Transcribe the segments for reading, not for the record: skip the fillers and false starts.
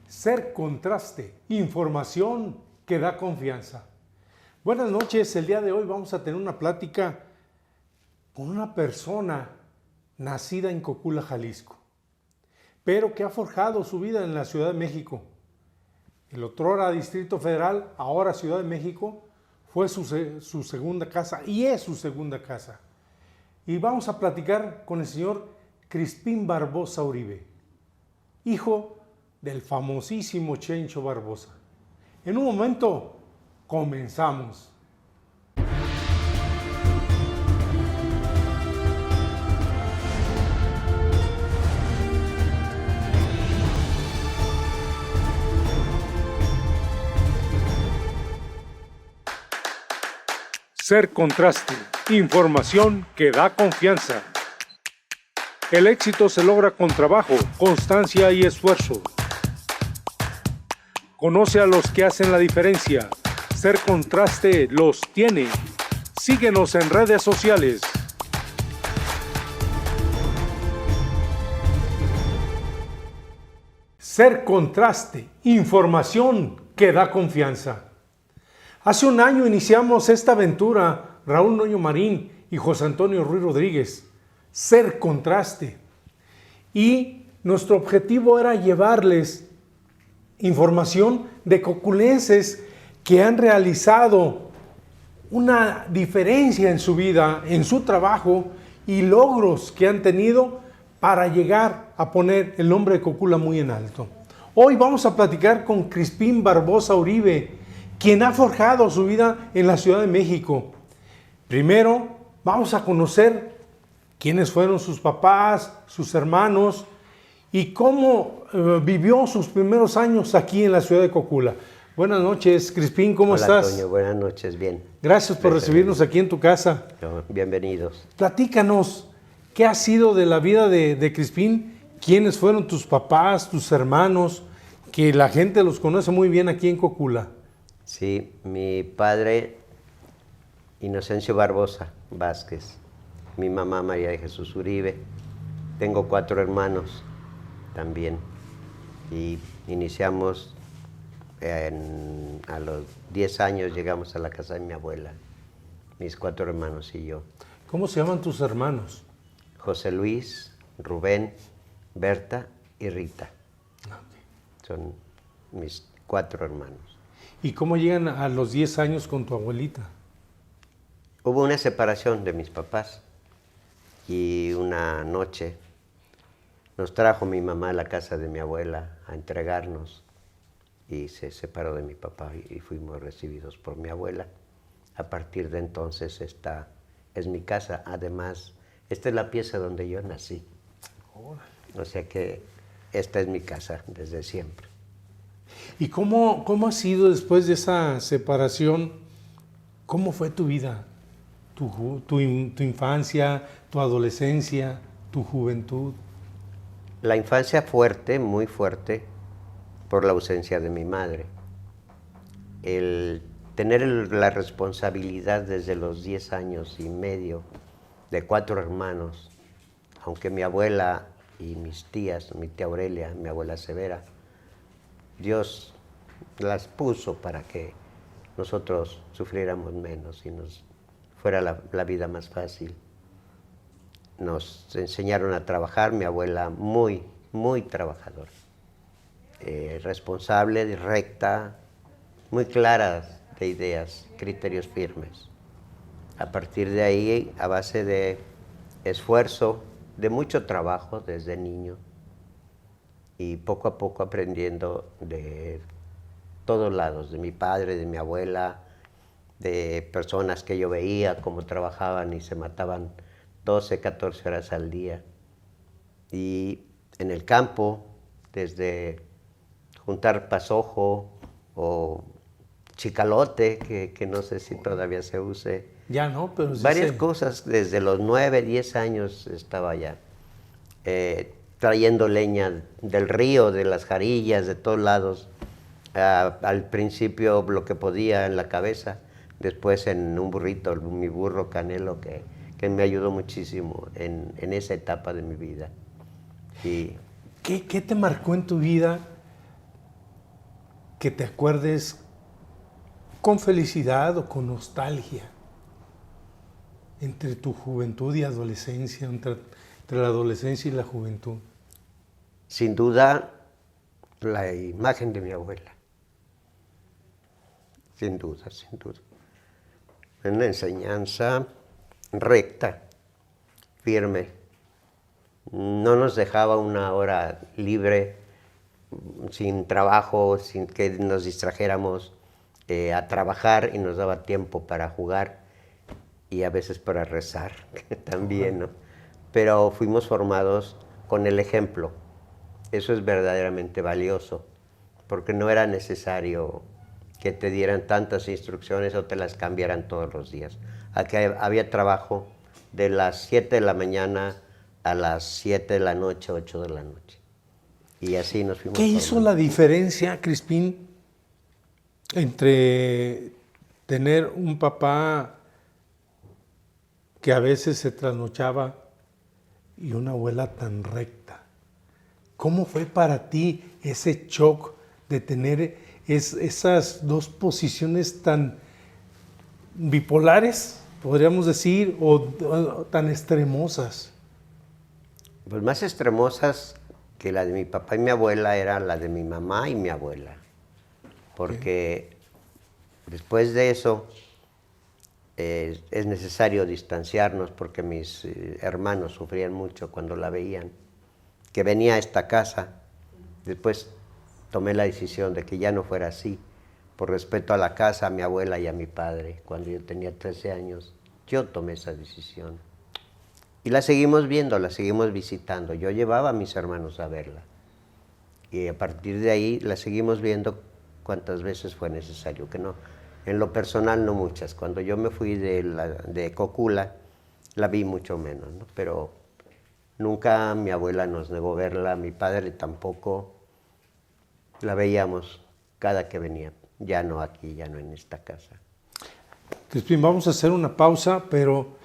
Ser contraste, información que da confianza. Buenas noches, el día de hoy vamos a tener una plática con una persona nacida en Cocula, Jalisco, pero que ha forjado su vida en la Ciudad de México. El otrora Distrito Federal, ahora Ciudad de México, fue su segunda casa y es su segunda casa. Y vamos a platicar con el señor Crispín Barbosa Uribe, hijo del famosísimo Chencho Barbosa. En un momento, comenzamos. Ser contraste, información que da confianza. El éxito se logra con trabajo, constancia y esfuerzo. Conoce a los que hacen la diferencia. Ser contraste los tiene. Síguenos en redes sociales. Ser contraste, información que da confianza. Hace un año iniciamos esta aventura, Raúl Noño Marín y José Antonio Ruiz Rodríguez. Ser contraste. Y nuestro objetivo era llevarles información de coculenses que han realizado una diferencia en su vida, en su trabajo y logros que han tenido para llegar a poner el nombre de Cocula muy en alto. Hoy vamos a platicar con Crispín Barbosa Uribe, quien ha forjado su vida en la Ciudad de México. Primero, vamos a conocer quiénes fueron sus papás, sus hermanos y cómo vivió sus primeros años aquí en la ciudad de Cocula. Buenas noches, Crispín, ¿cómo estás? Hola, Toño, buenas noches, bien. Gracias por recibirnos aquí en tu casa. Bienvenidos. Platícanos, ¿qué ha sido de la vida de Crispín? ¿Quiénes fueron tus papás, tus hermanos? Que la gente los conoce muy bien aquí en Cocula. Sí, mi padre, Inocencio Barbosa Vázquez, mi mamá María de Jesús Uribe. Tengo 4 hermanos también y iniciamos a los 10 años, llegamos a la casa de mi abuela, mis 4 hermanos y yo. ¿Cómo se llaman tus hermanos? José Luis, Rubén, Berta y Rita. Son mis 4 hermanos. ¿Y cómo llegan a los 10 años con tu abuelita? Hubo una separación de mis papás y una noche nos trajo mi mamá a la casa de mi abuela a entregarnos y se separó de mi papá y fuimos recibidos por mi abuela. A partir de entonces esta es mi casa. Además, esta es la pieza donde yo nací. O sea que esta es mi casa desde siempre. ¿Y cómo ha sido después de esa separación? ¿Cómo fue tu vida? Tu infancia, tu adolescencia, tu juventud. La infancia fuerte, muy fuerte, por la ausencia de mi madre. El tener la responsabilidad desde los 10 años y medio de 4 hermanos, aunque mi abuela y mis tías, mi tía Aurelia, mi abuela Severa, Dios las puso para que nosotros sufriéramos menos y nos fuera la vida más fácil. Nos enseñaron a trabajar, mi abuela muy, muy trabajadora, responsable, recta, muy clara de ideas, criterios firmes. A partir de ahí, a base de esfuerzo, de mucho trabajo desde niño, y poco a poco aprendiendo de todos lados, de mi padre, de mi abuela, de personas que yo veía cómo trabajaban y se mataban 12, 14 horas al día. Y en el campo, desde juntar pasojo o chicalote, que no sé si todavía se use. Ya no, pero sí varias cosas, desde los 9, 10 años estaba allá. Trayendo leña del río, de las jarillas, de todos lados. Al principio lo que podía en la cabeza, después en un burrito, mi burro Canelo, que me ayudó muchísimo en esa etapa de mi vida. Y ¿Qué te marcó en tu vida que te acuerdes con felicidad o con nostalgia entre tu juventud y adolescencia, entre la adolescencia y la juventud? Sin duda, la imagen de mi abuela. Sin duda, sin duda. Una enseñanza recta, firme. No nos dejaba una hora libre, sin trabajo, sin que nos distrajéramos a trabajar, y nos daba tiempo para jugar y a veces para rezar también, ¿no? Pero fuimos formados con el ejemplo. Eso es verdaderamente valioso, porque no era necesario que te dieran tantas instrucciones o te las cambiaran todos los días. Aquí había trabajo de las 7 de la mañana a las 7 de la noche, 8 de la noche. Y así nos fuimos. ¿Qué hizo la diferencia, Crispín, entre tener un papá que a veces se trasnochaba y una abuela tan recta? ¿Cómo fue para ti ese shock de tener esas dos posiciones tan bipolares, podríamos decir, o tan extremosas? Pues más extremosas que la de mi papá y mi abuela era la de mi mamá y mi abuela. Porque después de eso es necesario distanciarnos, porque mis hermanos sufrían mucho cuando la veían, que venía a esta casa. Después tomé la decisión de que ya no fuera así, por respeto a la casa, a mi abuela y a mi padre. Cuando yo tenía 13 años, yo tomé esa decisión. Y la seguimos viendo, la seguimos visitando. Yo llevaba a mis hermanos a verla. Y a partir de ahí la seguimos viendo cuantas veces fue necesario, que no. En lo personal no muchas. Cuando yo me fui de Cocula, la vi mucho menos, ¿no? Pero nunca mi abuela nos negó verla, mi padre tampoco. La veíamos cada que venía, ya no aquí, ya no en esta casa. Crispín, vamos a hacer una pausa, pero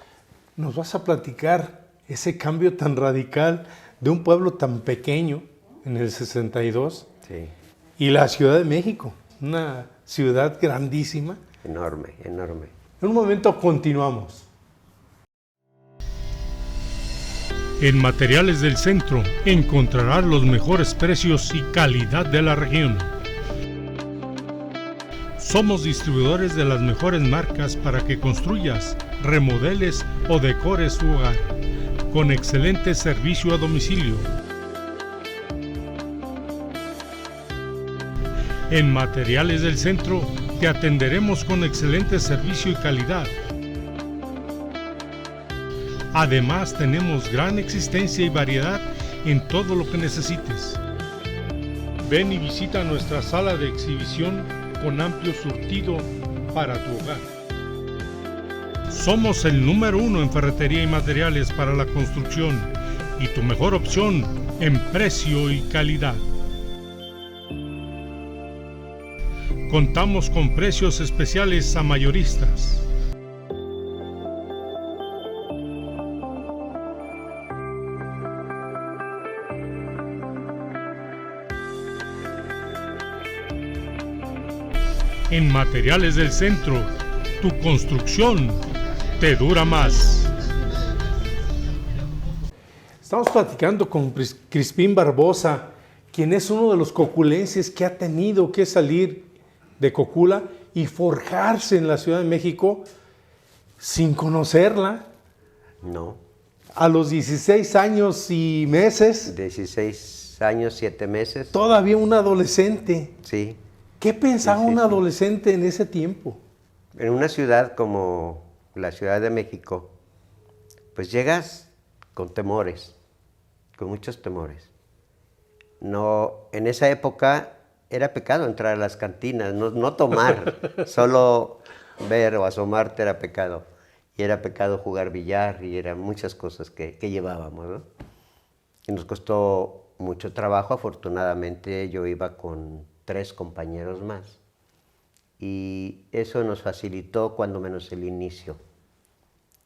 nos vas a platicar ese cambio tan radical de un pueblo tan pequeño en el 62 Sí. y la Ciudad de México, una ciudad grandísima. Enorme, enorme. En un momento continuamos. En Materiales del Centro encontrarás los mejores precios y calidad de la región. Somos distribuidores de las mejores marcas para que construyas, remodeles o decores tu hogar, con excelente servicio a domicilio. En Materiales del Centro te atenderemos con excelente servicio y calidad. Además, tenemos gran existencia y variedad en todo lo que necesites. Ven y visita nuestra sala de exhibición con amplio surtido para tu hogar. Somos el número 1 en ferretería y materiales para la construcción y tu mejor opción en precio y calidad. Contamos con precios especiales a mayoristas. En Materiales del Centro, tu construcción te dura más. Estamos platicando con Crispín Barbosa, quien es uno de los coculenses que ha tenido que salir de Cocula y forjarse en la Ciudad de México sin conocerla. No. A los 16 años y meses, 16 años, 7 meses. todavía un adolescente. Sí. ¿Qué pensaba Sí, sí, un sí. adolescente en ese tiempo? En una ciudad como la Ciudad de México, pues llegas con temores, con muchos temores. No, en esa época era pecado entrar a las cantinas, no tomar, solo ver o asomarte era pecado. Y era pecado jugar billar y eran muchas cosas que llevábamos, ¿no? Y nos costó mucho trabajo. Afortunadamente yo iba con 3 compañeros más. Y eso nos facilitó cuando menos el inicio,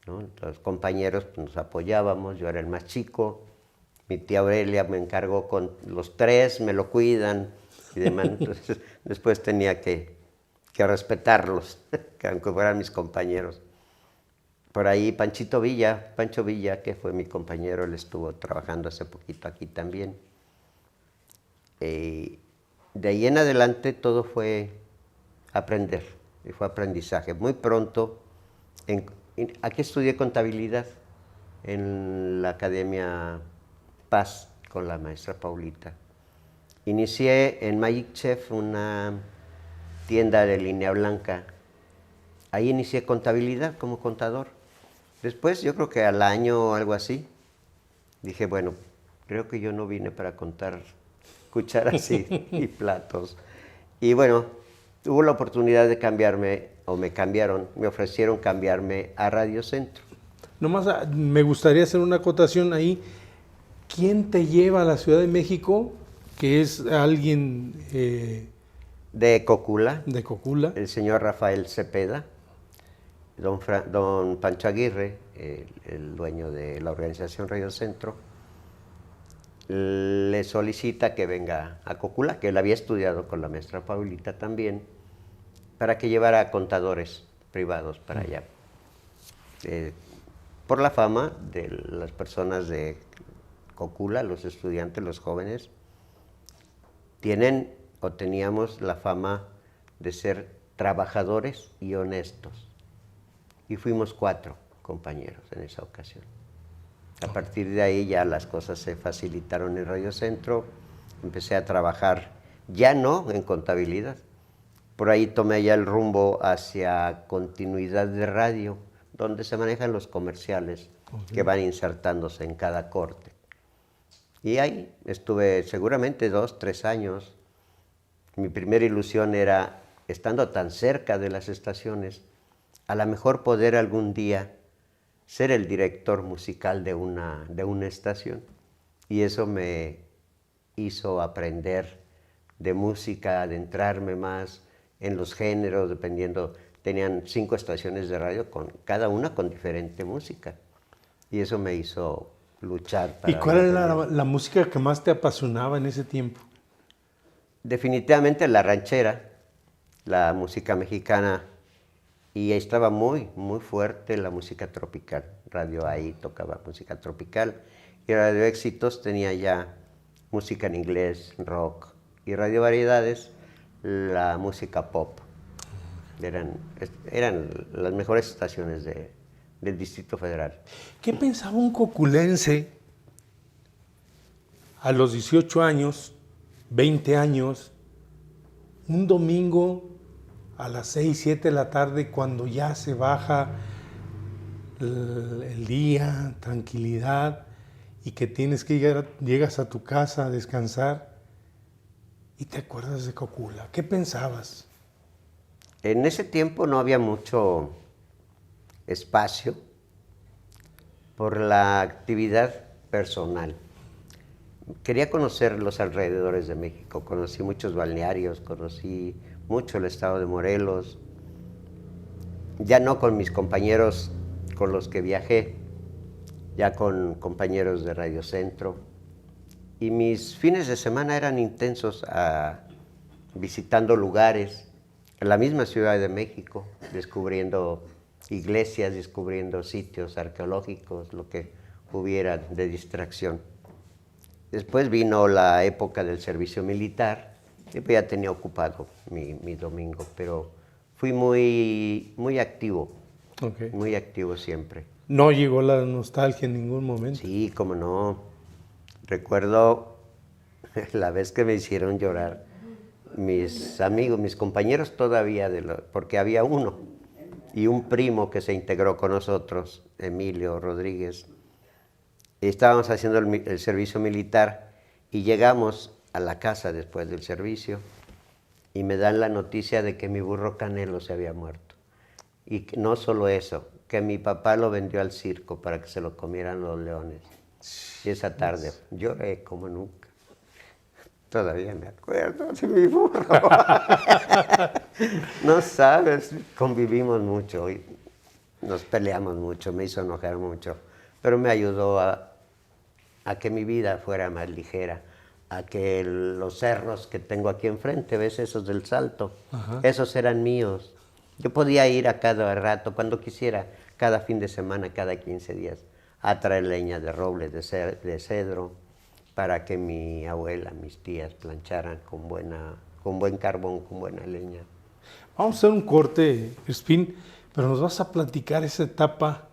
¿no? Los compañeros pues, nos apoyábamos, yo era el más chico, mi tía Aurelia me encargó con los 3, me lo cuidan, y demás. Entonces, después tenía que respetarlos, que aunque fueran mis compañeros. Por ahí Pancho Villa, que fue mi compañero, él estuvo trabajando hace poquito aquí también. De ahí en adelante todo fue aprender, y fue aprendizaje. Muy pronto, aquí estudié contabilidad en la Academia Paz con la maestra Paulita. Inicié en Magic Chef, una tienda de línea blanca. Ahí inicié contabilidad como contador. Después, yo creo que al año o algo así, dije, bueno, creo que yo no vine para contar cucharas y platos. Y bueno, tuve la oportunidad de cambiarme, o me ofrecieron cambiarme a Radio Centro. Nomás me gustaría hacer una acotación ahí. ¿Quién te lleva a la Ciudad de México? Que es alguien De Cocula. de Cocula. El señor Rafael Cepeda, don Pancho Aguirre, el dueño de la organización Radio Centro, le solicita que venga a Cocula, que él había estudiado con la maestra Paulita también, para que llevara contadores privados para allá. Por la fama de las personas de Cocula, los estudiantes, los jóvenes, teníamos la fama de ser trabajadores y honestos. Y fuimos 4 compañeros en esa ocasión. A partir de ahí ya las cosas se facilitaron en Radio Centro. Empecé a trabajar, ya no en contabilidad. Por ahí tomé ya el rumbo hacia continuidad de radio, donde se manejan los comerciales que van insertándose en cada corte. Y ahí estuve seguramente 2, 3 años. Mi primera ilusión era, estando tan cerca de las estaciones, a lo mejor poder algún día ser el director musical de una estación. Y eso me hizo aprender de música, adentrarme más en los géneros, dependiendo. Tenían 5 estaciones de radio, cada una con diferente música. Y eso me hizo luchar para... ¿Y cuál era la música que más te apasionaba en ese tiempo? Definitivamente la ranchera, la música mexicana, y ahí estaba muy, muy fuerte la música tropical. Radio Ahí tocaba música tropical, y Radio Éxitos tenía ya música en inglés, rock, y Radio Variedades, la música pop. Eran las mejores estaciones del Distrito Federal. ¿Qué pensaba un coculense a los 18 años, 20 años, un domingo a las 6, 7 de la tarde, cuando ya se baja el día, tranquilidad, y que llegas a tu casa a descansar y te acuerdas de Cocula? ¿Qué pensabas? En ese tiempo no había mucho espacio por la actividad personal. Quería conocer los alrededores de México, conocí muchos balnearios, conocí mucho el estado de Morelos, ya no con mis compañeros con los que viajé, ya con compañeros de Radio Centro, y mis fines de semana eran intensos visitando lugares en la misma Ciudad de México, descubriendo iglesias, descubriendo sitios arqueológicos, lo que hubiera de distracción. Después vino la época del servicio militar, y ya tenía ocupado mi domingo, pero fui muy activo, muy activo siempre. ¿No llegó la nostalgia en ningún momento? Sí, cómo no. Recuerdo la vez que me hicieron llorar mis amigos, mis compañeros todavía, porque había uno, y un primo que se integró con nosotros, Emilio Rodríguez. Estábamos haciendo el servicio militar y llegamos a la casa después del servicio y me dan la noticia de que mi burro Canelo se había muerto. Y no solo eso, que mi papá lo vendió al circo para que se lo comieran los leones. Y esa tarde lloré como nunca. Todavía me acuerdo de mi burro. No sabes, convivimos mucho y nos peleamos mucho, me hizo enojar mucho, pero me ayudó a que mi vida fuera más ligera, a que los cerros que tengo aquí enfrente, ¿ves? Esos del Salto, Ajá. esos eran míos. Yo podía ir a cada rato, cuando quisiera, cada fin de semana, cada 15 días, a traer leña de roble, de cedro, para que mi abuela, mis tías plancharan con buen carbón, con buena leña. Vamos a hacer un corte, Crispín, pero nos vas a platicar esa etapa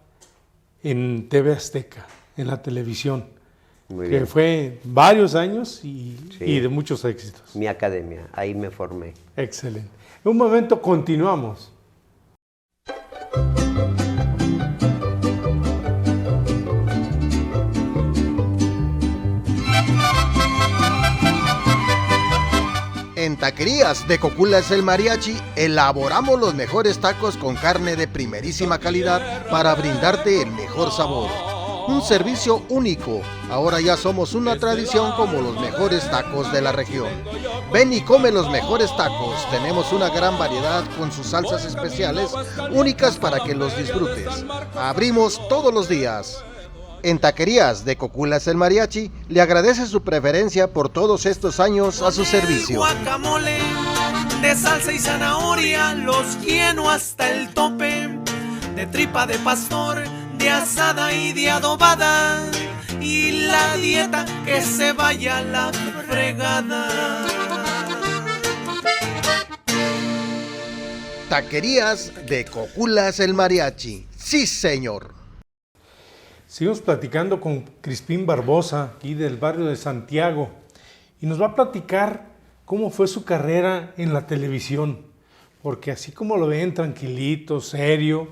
en TV Azteca, en la televisión, Muy que bien. fue varios años y Sí. de muchos éxitos. Mi academia, ahí me formé. Excelente. En un momento continuamos. En Taquerías de Coculas el Mariachi elaboramos los mejores tacos con carne de primerísima calidad para brindarte el mejor sabor. Un servicio único. Ahora ya somos una tradición como los mejores tacos de la región. Ven y come los mejores tacos. Tenemos una gran variedad con sus salsas especiales únicas para que los disfrutes. Abrimos todos los días. En Taquerías de Coculas el Mariachi le agradece su preferencia por todos estos años a su servicio. Guacamole de salsa y zanahoria, los lleno hasta el tope, de tripa de pastor, de asada y de adobada, y la dieta que se vaya a la fregada. Taquerías de Coculas el Mariachi. Sí, señor. Seguimos platicando con Crispín Barbosa, aquí del barrio de Santiago, y nos va a platicar cómo fue su carrera en la televisión, porque así como lo ven, tranquilito, serio,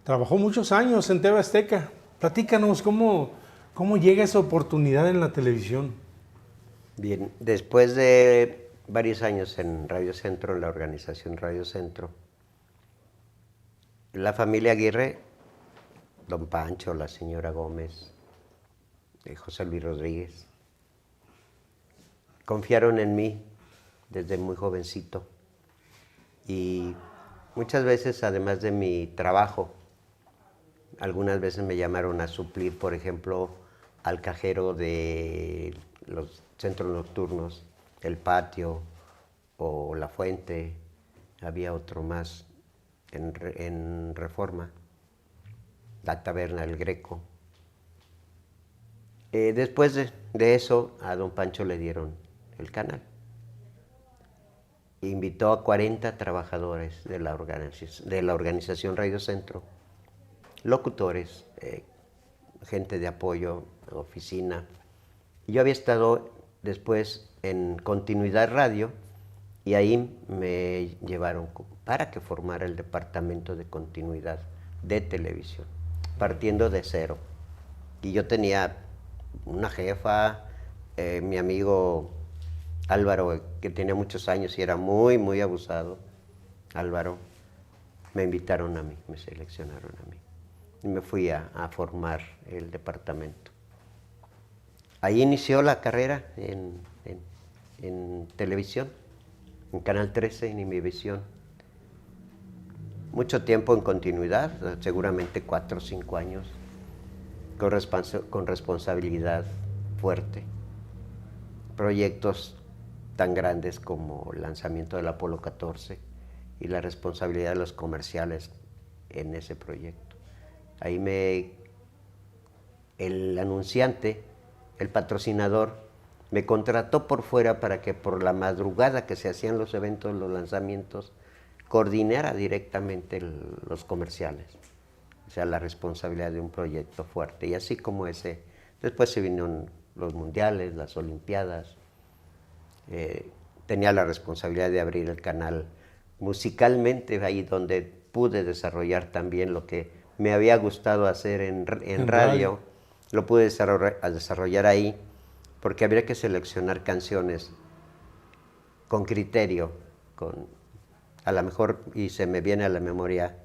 trabajó muchos años en TV Azteca. Platícanos cómo llega esa oportunidad en la televisión. Bien, después de varios años en Radio Centro, en la organización Radio Centro, la familia Aguirre, don Pancho, la señora Gómez, José Luis Rodríguez, confiaron en mí desde muy jovencito. Y muchas veces, además de mi trabajo, algunas veces me llamaron a suplir, por ejemplo, al cajero de los centros nocturnos, El Patio o La Fuente. Había otro más en Reforma, la Taberna El Greco. Después de eso, a don Pancho le dieron el canal. Invitó a 40 trabajadores de la organización Radio Centro, locutores, gente de apoyo, oficina. Yo había estado después en Continuidad Radio y ahí me llevaron para que formara el departamento de continuidad de televisión, partiendo de cero. Y yo tenía una jefa, mi amigo Álvaro, que tenía muchos años y era muy, muy abusado. Álvaro, me invitaron a mí, me seleccionaron a mí. Y me fui a formar el departamento. Ahí inició la carrera en televisión, en Canal 13, en Imevisión. Mucho tiempo en continuidad, seguramente 4 o 5 años, con responsabilidad fuerte. Proyectos tan grandes como el lanzamiento del Apolo 14 y la responsabilidad de los comerciales en ese proyecto. Ahí el anunciante, el patrocinador, me contrató por fuera para que por la madrugada que se hacían los eventos, los lanzamientos, coordinara directamente los comerciales. O sea, la responsabilidad de un proyecto fuerte. Y así como ese, después se vinieron los mundiales, las olimpiadas. Tenía la responsabilidad de abrir el canal musicalmente, ahí donde pude desarrollar también lo que me había gustado hacer en radio. Lo pude desarrollar ahí, porque habría que seleccionar canciones con criterio, a lo mejor, y se me viene a la memoria,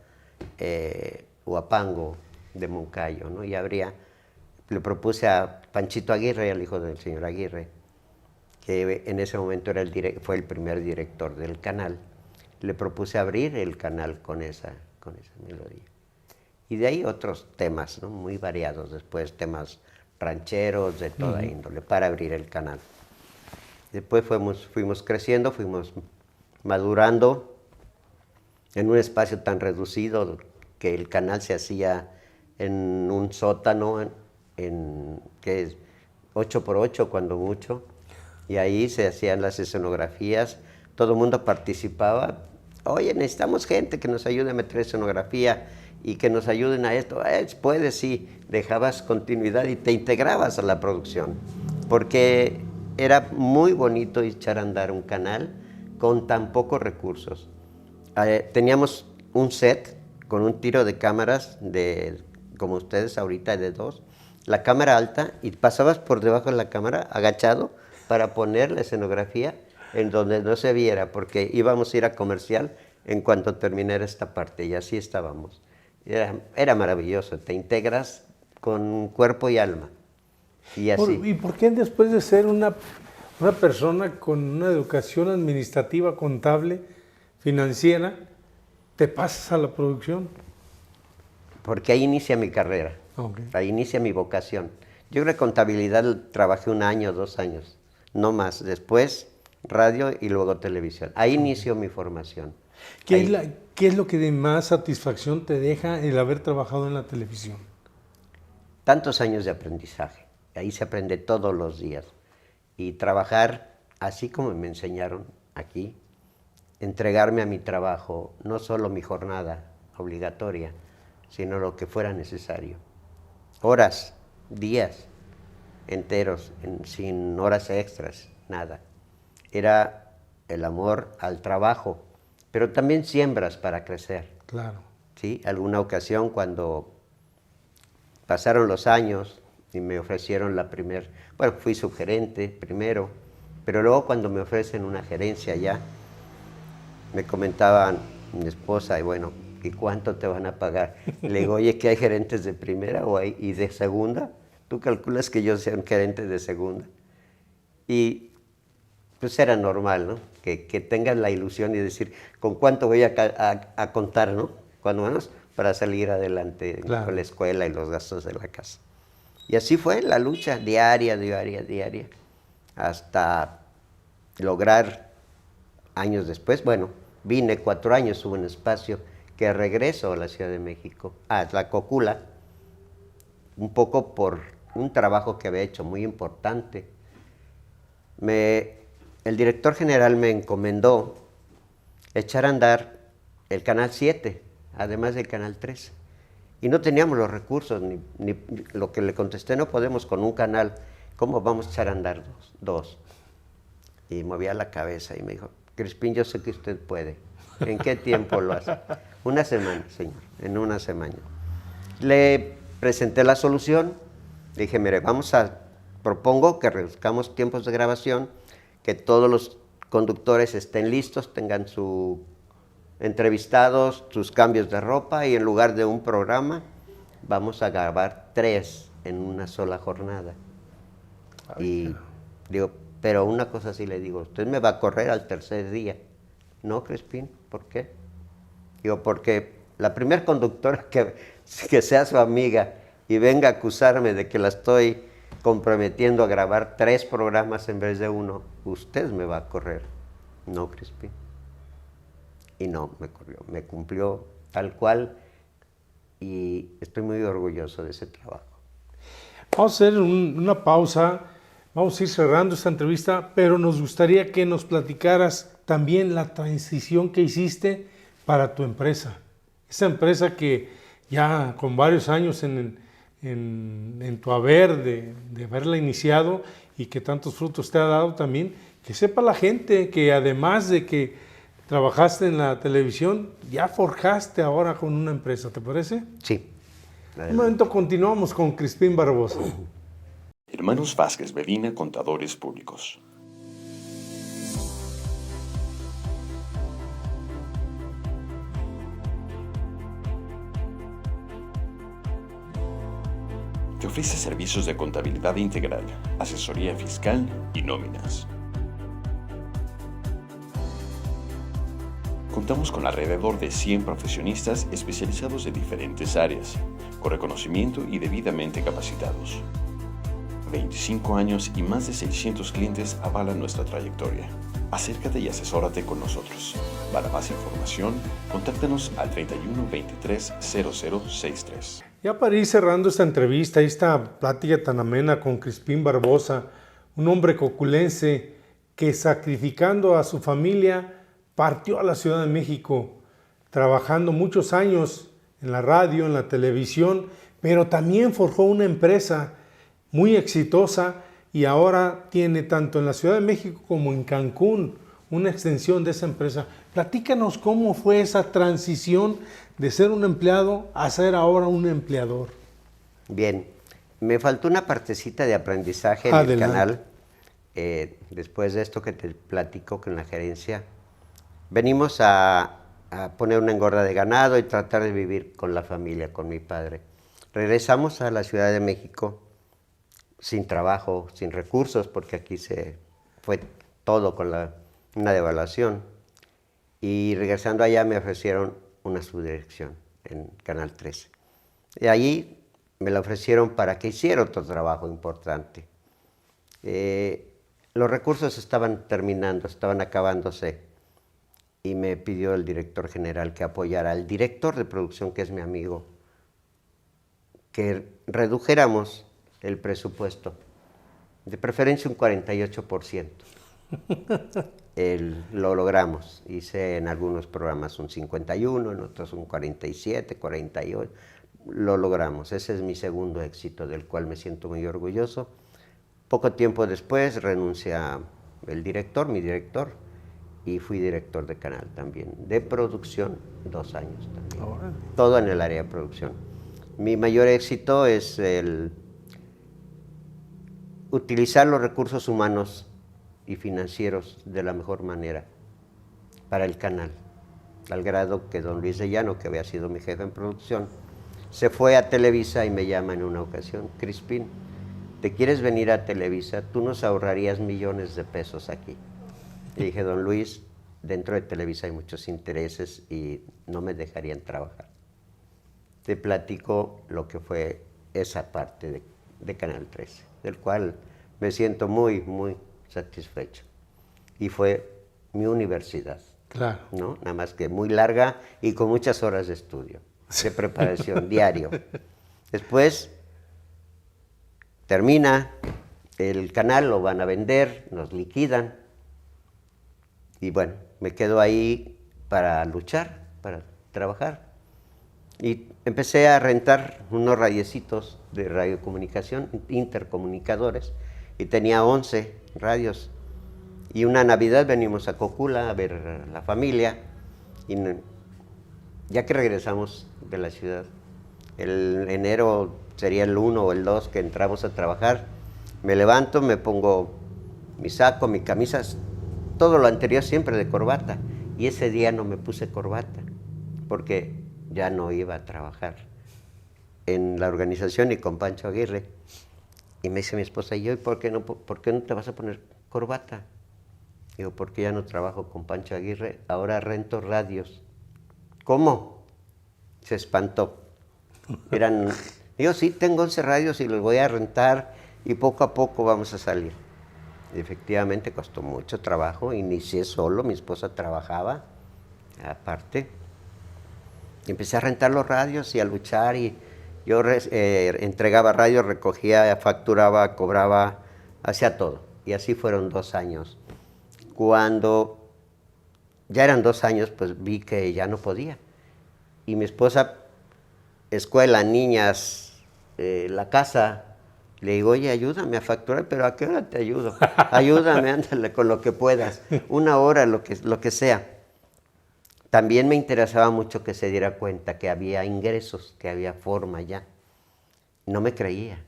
Huapango de Moncayo, ¿no? Y le propuse a Panchito Aguirre, al hijo del señor Aguirre, que en ese momento fue el primer director del canal, le propuse abrir el canal con esa melodía. Y de ahí otros temas, ¿no? Muy variados, después temas rancheros de toda índole, para abrir el canal. Después fuimos creciendo, fuimos madurando en un espacio tan reducido que el canal se hacía en un sótano, que es 8x8 cuando mucho, y ahí se hacían las escenografías, todo el mundo participaba. Oye, necesitamos gente que nos ayude a meter escenografía y que nos ayuden a esto. Puedes, sí, dejabas continuidad y te integrabas a la producción, porque era muy bonito echar a andar un canal con tan pocos recursos. Teníamos un set con un tiro de cámaras, como ustedes ahorita, de 2, la cámara alta, y pasabas por debajo de la cámara, agachado, para poner la escenografía en donde no se viera, porque íbamos a ir a comercial en cuanto terminara esta parte, y así estábamos. Era maravilloso, te integras con cuerpo y alma, y así. ¿Y por qué después de ser una persona con una educación administrativa, contable, financiera, te pasas a la producción? Porque ahí inicia mi carrera, ahí inicia mi vocación. Yo creo que contabilidad trabajé 1 año, 2 años, no más. Después radio y luego televisión. Ahí inició mi formación. ¿Qué es lo que de más satisfacción te deja el haber trabajado en la televisión? Tantos años de aprendizaje. Ahí se aprende todos los días. Y trabajar así como me enseñaron aquí, entregarme a mi trabajo, no solo mi jornada obligatoria, sino lo que fuera necesario. Horas, días enteros, sin horas extras, nada. Era el amor al trabajo, pero también siembras para crecer. Claro. ¿Sí? Alguna ocasión cuando pasaron los años y me ofrecieron fui subgerente primero, pero luego cuando me ofrecen una gerencia ya, me comentaban mi esposa, ¿y cuánto te van a pagar? Le digo, oye, ¿que hay gerentes de primera y de segunda? ¿Tú calculas que yo sea un gerente de segunda? Y pues era normal, ¿no? Que tengas la ilusión y decir, ¿con cuánto voy a contar, ¿no? Cuando menos para salir adelante, claro, con la escuela y los gastos de la casa. Y así fue la lucha diaria, hasta lograr años después. Vine 4 años, hubo un espacio que regreso a la Ciudad de México, a Tlaxcocula, un poco por un trabajo que había hecho muy importante. El director general me encomendó echar a andar el Canal 7, además del Canal 3. Y no teníamos los recursos, ni lo que le contesté, no podemos con un canal, ¿cómo vamos a echar a andar dos? Y movía la cabeza y me dijo, Crispín, yo sé que usted puede. ¿En qué tiempo lo hace? 1 semana, señor, en 1 semana. Le presenté la solución, le dije, mire, propongo que reduzcamos tiempos de grabación, que todos los conductores estén listos, tengan sus entrevistados, sus cambios de ropa, y en lugar de un programa, vamos a grabar 3 en una sola jornada. Y digo, pero una cosa sí le digo, usted me va a correr al 3er día. No, Crispín, ¿por qué? Digo, porque la primer conductora que sea su amiga y venga a acusarme de que la estoy comprometiendo a grabar 3 programas en vez de 1, usted me va a correr. No, Crispín. Y no, me corrió, me cumplió tal cual, y estoy muy orgulloso de ese trabajo. Vamos a hacer una pausa, vamos a ir cerrando esta entrevista, pero nos gustaría que nos platicaras también la transición que hiciste para tu empresa. Esa empresa que ya con varios años en tu haber de haberla iniciado y que tantos frutos te ha dado también, que sepa la gente que además de que trabajaste en la televisión, ya forjaste ahora con una empresa, ¿te parece? Sí. Un momento, continuamos con Crispín Barbosa. Hermanos Vázquez Medina, Contadores Públicos. Te ofrece servicios de contabilidad integral, asesoría fiscal y nóminas. Contamos con alrededor de 100 profesionistas especializados en diferentes áreas, con reconocimiento y debidamente capacitados. 25 años y más de 600 clientes avalan nuestra trayectoria. Acércate y asesórate con nosotros. Para más información, contáctanos al 31 23 0063. Ya para ir cerrando esta entrevista, esta plática tan amena con Crispín Barbosa, un hombre coculense que sacrificando a su familia partió a la Ciudad de México, trabajando muchos años en la radio, en la televisión, pero también forjó una empresa muy exitosa y ahora tiene tanto en la Ciudad de México como en Cancún una extensión de esa empresa. Platícanos cómo fue esa transición de ser un empleado a ser ahora un empleador. Bien, me faltó una partecita de aprendizaje en el canal. Después de esto que te platico con la gerencia, venimos a poner una engorda de ganado y tratar de vivir con la familia, con mi padre. Regresamos a la Ciudad de México sin trabajo, sin recursos, porque aquí se fue todo con una devaluación. Y regresando allá me ofrecieron una subdirección en Canal 13. Y allí me la ofrecieron para que hiciera otro trabajo importante. Los recursos estaban terminando, estaban acabándose. Y me pidió el director general que apoyara al director de producción, que es mi amigo, que redujéramos el presupuesto, de preferencia un 48%. Lo logramos. Hice en algunos programas un 51, en otros un 47, 48. Lo logramos. Ese es mi segundo éxito, del cual me siento muy orgulloso. Poco tiempo después renuncia el director, mi director, y fui director de canal también, de producción, 2 años también. Todo en el área de producción. Mi mayor éxito es el utilizar los recursos humanos y financieros de la mejor manera para el canal, al grado que don Luis de Llano, que había sido mi jefe en producción, se fue a Televisa y me llama en una ocasión: Crispín, ¿te quieres venir a Televisa? Tú nos ahorrarías millones de pesos aquí. Y dije: don Luis, dentro de Televisa hay muchos intereses y no me dejarían trabajar. Te platico lo que fue esa parte de Canal 13, del cual me siento muy, muy satisfecho. Y fue mi universidad. Claro. ¿No? Nada más que muy larga y con muchas horas de estudio, de preparación diario. Después termina el canal, lo van a vender, nos liquidan. Y bueno, me quedo ahí para luchar, para trabajar. Y empecé a rentar unos radiecitos de radiocomunicación, intercomunicadores, y tenía 11 radios. Y una Navidad venimos a Cocula a ver a la familia, y ya que regresamos de la ciudad, el enero sería el 1 o el 2 que entramos a trabajar, me levanto, me pongo mi saco, mi camisa, todo lo anterior siempre de corbata, y ese día no me puse corbata, porque ya no iba a trabajar en la organización y con Pancho Aguirre. Y me dice mi esposa: ¿y yo por qué no te vas a poner corbata? Digo: porque ya no trabajo con Pancho Aguirre, ahora rento radios. ¿Cómo? Se espantó. Digo: sí, tengo 11 radios y los voy a rentar y poco a poco vamos a salir. Y efectivamente costó mucho trabajo, inicié solo, mi esposa trabajaba aparte. Empecé a rentar los radios y a luchar, y yo entregaba radios, recogía, facturaba, cobraba, hacía todo. Y así fueron 2 años. Cuando ya eran 2 años, pues vi que ya no podía. Y mi esposa, escuela, niñas, la casa, le digo: oye, ayúdame a facturar. ¿Pero a qué hora te ayudo? Ayúdame, ándale con lo que puedas, 1 hora, lo que sea. También me interesaba mucho que se diera cuenta que había ingresos, que había forma ya. No me creía.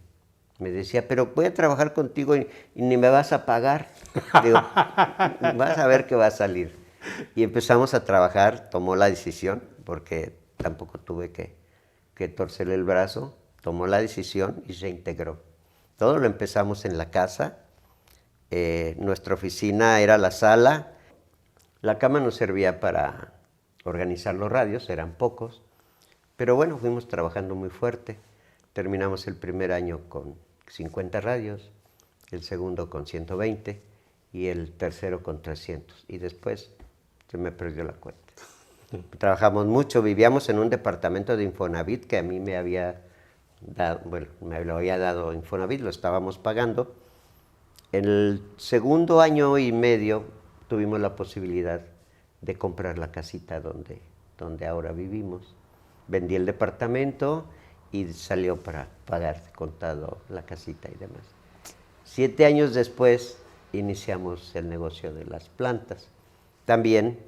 Me decía: pero voy a trabajar contigo y ni me vas a pagar. Digo: vas a ver que va a salir. Y empezamos a trabajar, tomó la decisión, porque tampoco tuve que torcerle el brazo, tomó la decisión y se integró. Todo lo empezamos en la casa. Nuestra oficina era la sala. La cama nos servía para organizar los radios, eran pocos, pero bueno, fuimos trabajando muy fuerte. Terminamos el primer año con 50 radios, el segundo con 120 y el tercero con 300. Y después se me perdió la cuenta. Trabajamos mucho, vivíamos en un departamento de Infonavit que a mí me había dado, bueno, me lo había dado Infonavit, lo estábamos pagando. En el segundo año y medio tuvimos la posibilidad de comprar la casita donde ahora vivimos. Vendí el departamento y salió para pagar contado la casita y demás. 7 años después iniciamos el negocio de las plantas. También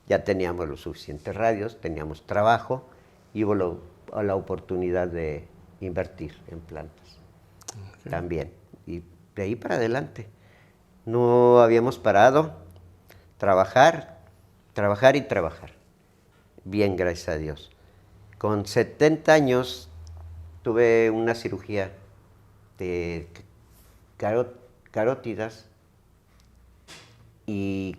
ya teníamos los suficientes radios, teníamos trabajo y hubo la oportunidad de invertir en plantas. Okay. También. Y de ahí para adelante. No habíamos parado. Trabajar y trabajar. Bien, gracias a Dios. Con 70 años tuve una cirugía de carótidas y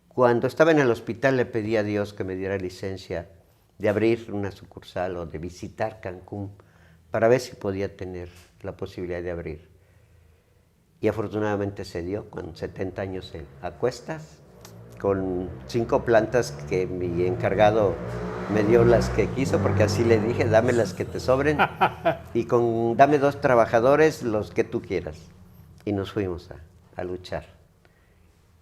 cuando estaba en el hospital le pedí a Dios que me diera licencia de abrir una sucursal o de visitar Cancún para ver si podía tener la posibilidad de abrir. Y afortunadamente se dio, con 70 años a cuestas, con 5 plantas que mi encargado me dio las que quiso, porque así le dije, dame las que te sobren, y dame 2 trabajadores, los que tú quieras. Y nos fuimos a luchar.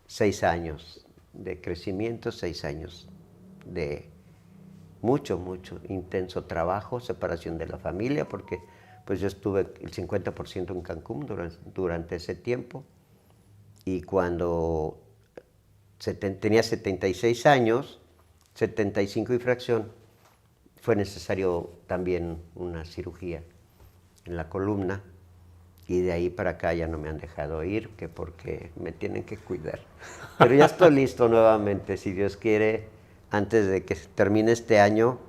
6 años de crecimiento, 6 años de mucho intenso trabajo, separación de la familia, porque pues yo estuve el 50% en Cancún durante ese tiempo, y cuando tenía 76 años, 75 y fracción, fue necesario también una cirugía en la columna, y de ahí para acá ya no me han dejado ir, que porque me tienen que cuidar. Pero ya estoy listo nuevamente, si Dios quiere, antes de que termine este año,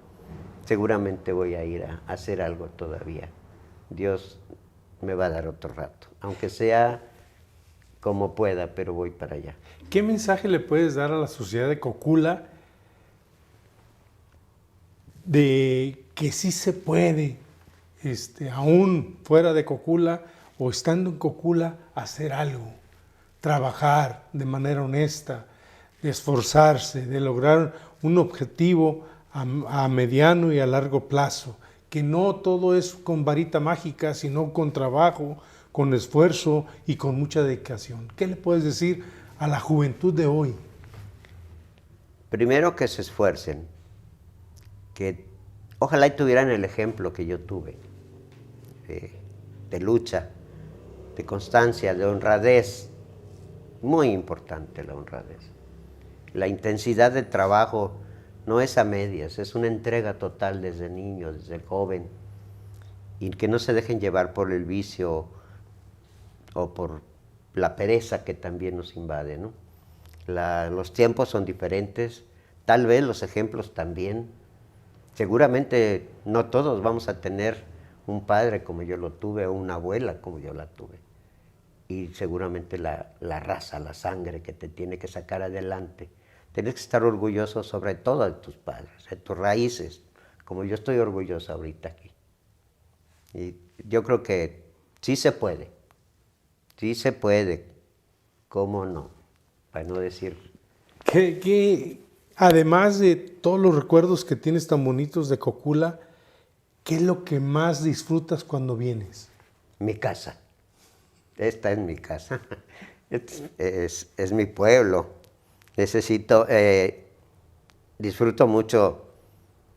seguramente voy a ir a hacer algo todavía. Dios me va a dar otro rato, aunque sea como pueda, pero voy para allá. ¿Qué mensaje le puedes dar a la sociedad de Cocula de que sí se puede, aún fuera de Cocula o estando en Cocula, hacer algo, trabajar de manera honesta, de esforzarse, de lograr un objetivo a mediano y a largo plazo? Que no todo es con varita mágica, sino con trabajo, con esfuerzo y con mucha dedicación. ¿Qué le puedes decir a la juventud de hoy? Primero, que se esfuercen, que ojalá y tuvieran el ejemplo que yo tuve, de lucha, de constancia, de honradez. Muy importante la honradez. La intensidad de trabajo no es a medias, es una entrega total desde niño, desde joven, y que no se dejen llevar por el vicio o por la pereza que también nos invade, ¿no? Los tiempos son diferentes, tal vez los ejemplos también. Seguramente no todos vamos a tener un padre como yo lo tuve o una abuela como yo la tuve. Y seguramente la raza, la sangre que te tiene que sacar adelante. Tienes que estar orgulloso sobre todo de tus padres, de tus raíces, como yo estoy orgulloso ahorita aquí. Y yo creo que sí se puede, ¿cómo no? Para no decir... Que además de todos los recuerdos que tienes tan bonitos de Cocula, ¿qué es lo que más disfrutas cuando vienes? Mi casa. Esta es mi casa. Es mi pueblo. Disfruto mucho,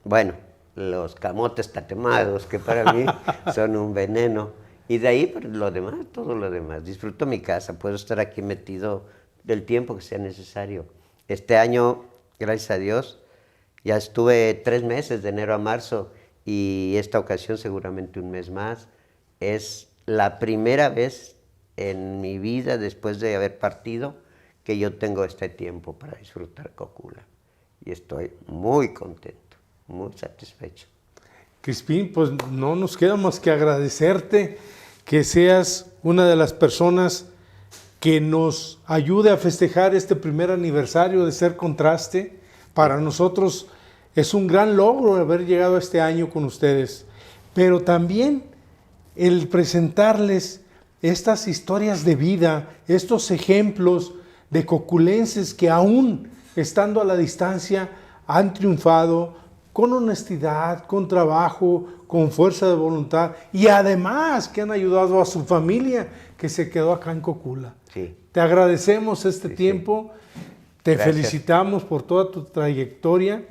bueno, los camotes tatemados, que para mí son un veneno. Y de ahí lo demás, todo lo demás. Disfruto mi casa, puedo estar aquí metido del tiempo que sea necesario. Este año, gracias a Dios, ya estuve 3 meses, de enero a marzo, y esta ocasión seguramente un mes más. Es la primera vez en mi vida, después de haber partido, que yo tengo este tiempo para disfrutar Cocula. Y estoy muy contento, muy satisfecho. Crispín, pues no nos queda más que agradecerte que seas una de las personas que nos ayude a festejar este primer aniversario de Ser Contraste. Para nosotros es un gran logro haber llegado a este año con ustedes, pero también el presentarles estas historias de vida, estos ejemplos de coculenses que aún estando a la distancia han triunfado con honestidad, con trabajo, con fuerza de voluntad y además que han ayudado a su familia que se quedó acá en Cocula. Sí. Te agradecemos este Sí, tiempo, te Gracias. felicitamos por toda tu trayectoria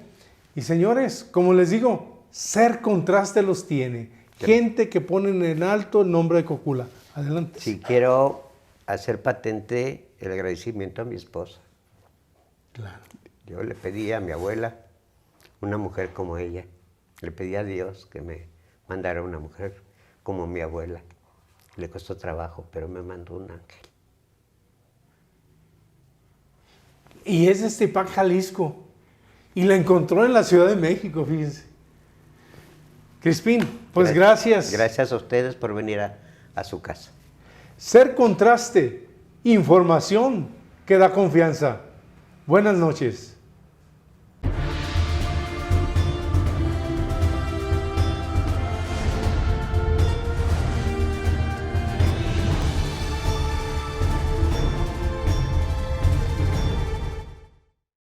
y señores, como les digo, Ser Contraste los tiene. Gente que pone en alto el nombre de Cocula. Adelante. Sí, quiero hacer patente el agradecimiento a mi esposa. Claro. Yo le pedí a mi abuela una mujer como ella. Le pedí a Dios que me mandara una mujer como mi abuela. Le costó trabajo, pero me mandó un ángel. Y es de Ixtepac, Jalisco. Y la encontró en la Ciudad de México, fíjense. Crispín, pues gracias. Gracias a ustedes por venir a su casa. Ser Contraste, información que da confianza. Buenas noches.